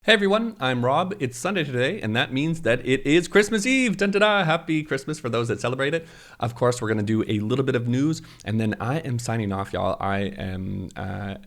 Hey everyone, I'm Rob. It's Sunday today, and that means that it is Christmas Eve. Dun-da-da! Happy Christmas for those that celebrate it. Of course, we're going to do a little bit of news, and then I am signing off, y'all.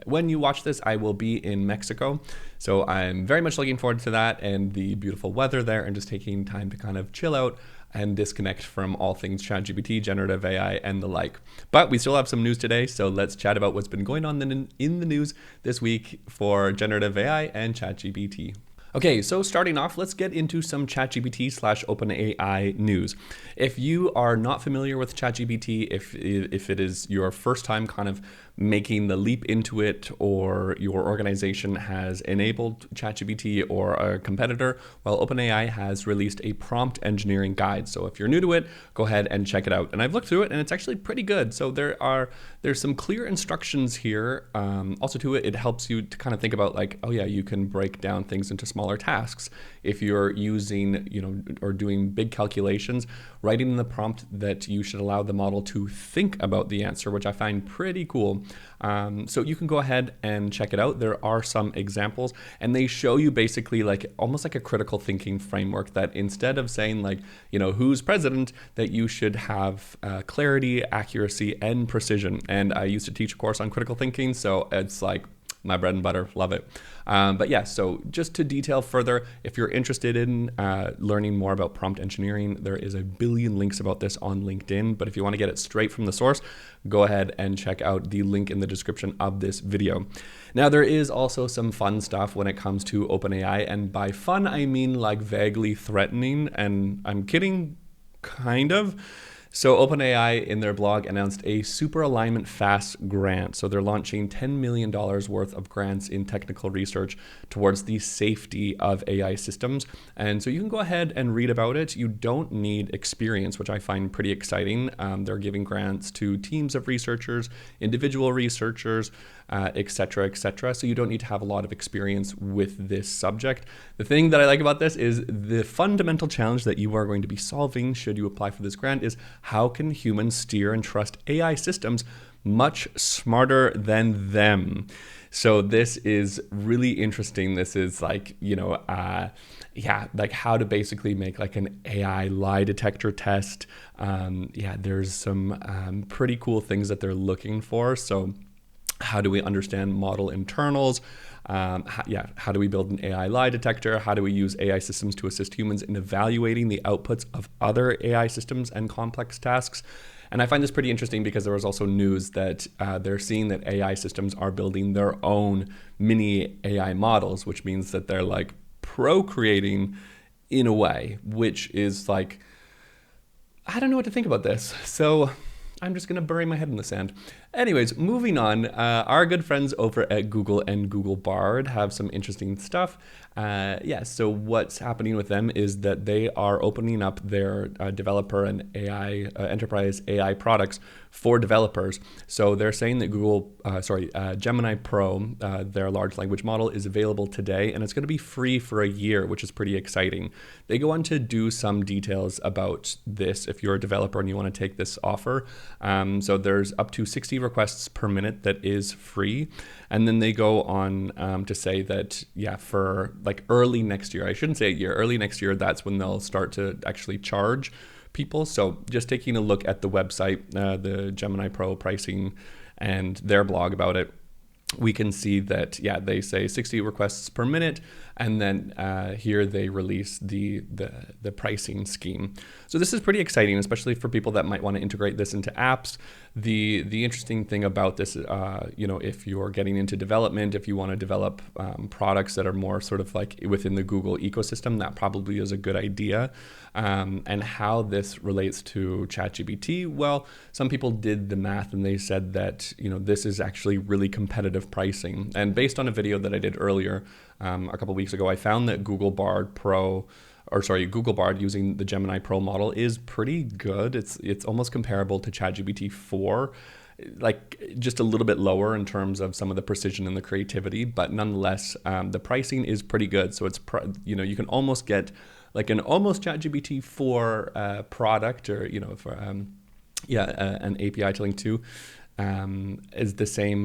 When you watch this, I will be in Mexico, so I'm very much looking forward to that and the beautiful weather there, and just taking time to kind of chill out and disconnect from all things ChatGPT, generative AI, and the like. But we still have some news today, so let's chat about what's been going on in the news this week for generative AI and ChatGPT. Okay, so starting off, let's get into some ChatGPT / OpenAI news. If you are not familiar with ChatGPT, if it is your first time kind of making the leap into it, or your organization has enabled ChatGPT or a competitor, well, OpenAI has released a prompt engineering guide. So if you're new to it, go ahead and check it out. And I've looked through it, and it's actually pretty good. So there's some clear instructions here. Also to it, it helps you to kind of think about like, oh yeah, you can break down things into smaller tasks. If you're using, or doing big calculations, writing in the prompt that you should allow the model to think about the answer, which I find pretty cool. So you can go ahead and check it out. There are some examples, and they show you basically like almost like a critical thinking framework, that instead of saying like, who's president, that you should have clarity, accuracy, and precision. And I used to teach a course on critical thinking, so it's like my bread and butter, love it. But yeah, so just to detail further, if you're interested in learning more about prompt engineering, there is a billion links about this on LinkedIn. But if you want to get it straight from the source, go ahead and check out the link in the description of this video. Now, there is also some fun stuff when it comes to OpenAI. And by fun, I mean like vaguely threatening. And I'm kidding, kind of. So OpenAI in their blog announced a Super Alignment Fast grant. So they're launching $10 million worth of grants in technical research towards the safety of AI systems. And so you can go ahead and read about it. You don't need experience, which I find pretty exciting. They're giving grants to teams of researchers, individual researchers, et cetera, et cetera. So you don't need to have a lot of experience with this subject. The thing that I like about this is the fundamental challenge that you are going to be solving should you apply for this grant is, how can humans steer and trust AI systems much smarter than them? So this is really interesting. This is like, like how to basically make like an AI lie detector test. There's some pretty cool things that they're looking for. So how do we understand model internals? How do we build an AI lie detector? How do we use AI systems to assist humans in evaluating the outputs of other AI systems and complex tasks? And I find this pretty interesting because there was also news that they're seeing that AI systems are building their own mini AI models, which means that they're like procreating in a way, which is like, I don't know what to think about this. So I'm just going to bury my head in the sand. Anyways, moving on, our good friends over at Google and Google Bard have some interesting stuff. So what's happening with them is that they are opening up their developer and AI enterprise AI products for developers. So they're saying that Gemini Pro, their large language model, is available today, and it's going to be free for a year, which is pretty exciting. They go on to do some details about this if you're a developer and you want to take this offer. So there's up to 60 requests per minute that is free. And then they go on to say that, for like early next year, I shouldn't say a year, early next year, that's when they'll start to actually charge people. So just taking a look at the website, the Gemini Pro pricing and their blog about it, we can see that, they say 60 requests per minute, and then here they release the pricing scheme. So this is pretty exciting, especially for people that might want to integrate this into apps. The interesting thing about this, if you're getting into development, if you want to develop products that are more sort of like within the Google ecosystem, that probably is a good idea. And how this relates to ChatGPT, well, some people did the math and they said that, this is actually really competitive pricing. And based on a video that I did earlier, a couple weeks ago, I found that Google Bard using the Gemini Pro model is pretty good. It's almost comparable to ChatGPT 4, like just a little bit lower in terms of some of the precision and the creativity, but nonetheless, the pricing is pretty good. So it's you can almost get like an almost ChatGPT 4 product, or an API to link to. is the same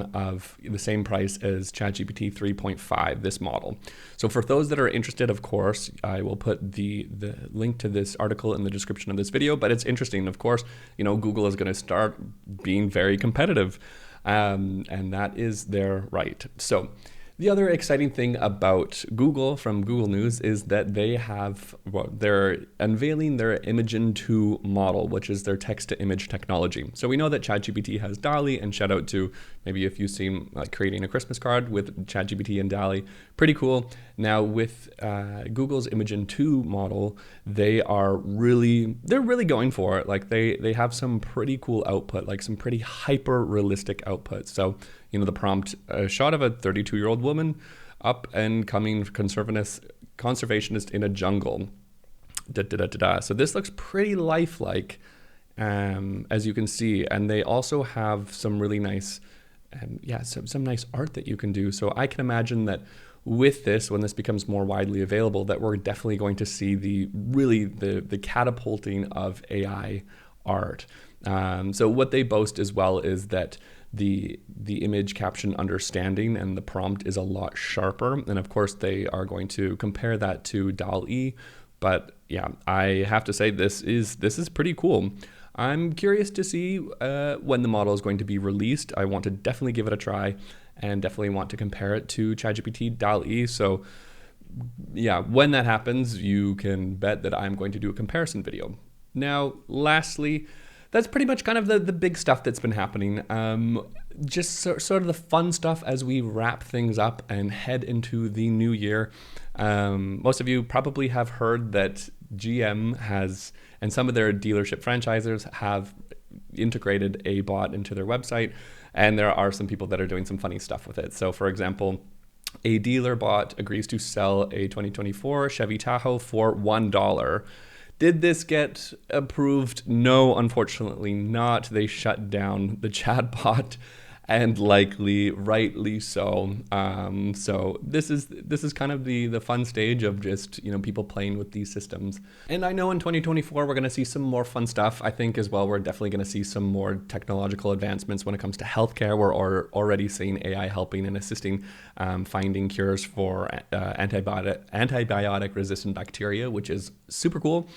price as ChatGPT 3.5, this model. So for those that are interested, of course, I will put the link to this article in the description of this video. But it's interesting, of course, Google is going to start being very competitive, and that is their right. So the other exciting thing about Google from Google News is that they're unveiling their Imagen II model, which is their text-to-image technology. So we know that ChatGPT has DALL-E, and shout out to maybe if you've seen creating a Christmas card with ChatGPT and DALL-E, pretty cool. Now with Google's Imagen II model, they're really going for it. Like they have some pretty cool output, like some pretty hyper realistic output. So the prompt, a shot of a 32-year-old woman, up and coming conservationist in a jungle. So this looks pretty lifelike, as you can see. And they also have some really nice, some nice art that you can do. So I can imagine that with this, when this becomes more widely available, that we're definitely going to see the catapulting of AI art. So what they boast as well is that the image caption understanding and the prompt is a lot sharper. And of course, they are going to compare that to DALL-E. But yeah, I have to say this is pretty cool. I'm curious to see when the model is going to be released. I want to definitely give it a try and definitely want to compare it to ChatGPT DALL-E. So yeah, when that happens, you can bet that I'm going to do a comparison video. Now, lastly, that's pretty much kind of the big stuff that's been happening. Just sort of the fun stuff as we wrap things up and head into the new year. Most of you probably have heard that GM has, and some of their dealership franchisors have integrated a bot into their website, and there are some people that are doing some funny stuff with it. So for example, a dealer bot agrees to sell a 2024 Chevy Tahoe for $1. Did this get approved? No, unfortunately not. They shut down the chatbot, and likely rightly so. So this is kind of the fun stage of just people playing with these systems. And I know in 2024 we're going to see some more fun stuff. I think as well we're definitely going to see some more technological advancements when it comes to healthcare. We're already seeing AI helping and assisting finding cures for antibiotic resistant bacteria, which is super cool.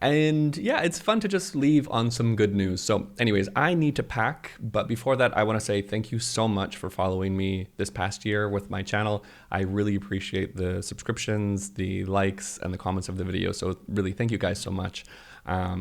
And yeah, it's fun to just leave on some good news. So anyways, I need to pack. But before that, I want to say thank you so much for following me this past year with my channel. I really appreciate the subscriptions, the likes, and the comments of the video. So really, thank you guys so much.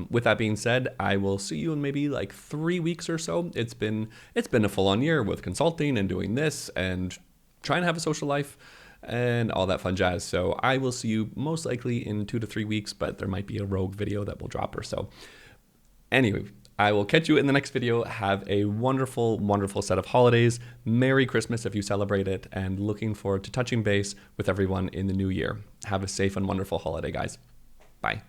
With that being said, I will see you in maybe like 3 weeks or so. It's been a full-on year with consulting and doing this and trying to have a social life and all that fun jazz. So I will see you most likely in 2 to 3 weeks, but there might be a rogue video that will drop or so. Anyway, I will catch you in the next video. Have a wonderful, wonderful set of holidays. Merry Christmas if you celebrate it, and looking forward to touching base with everyone in the new year. Have a safe and wonderful holiday, guys. Bye.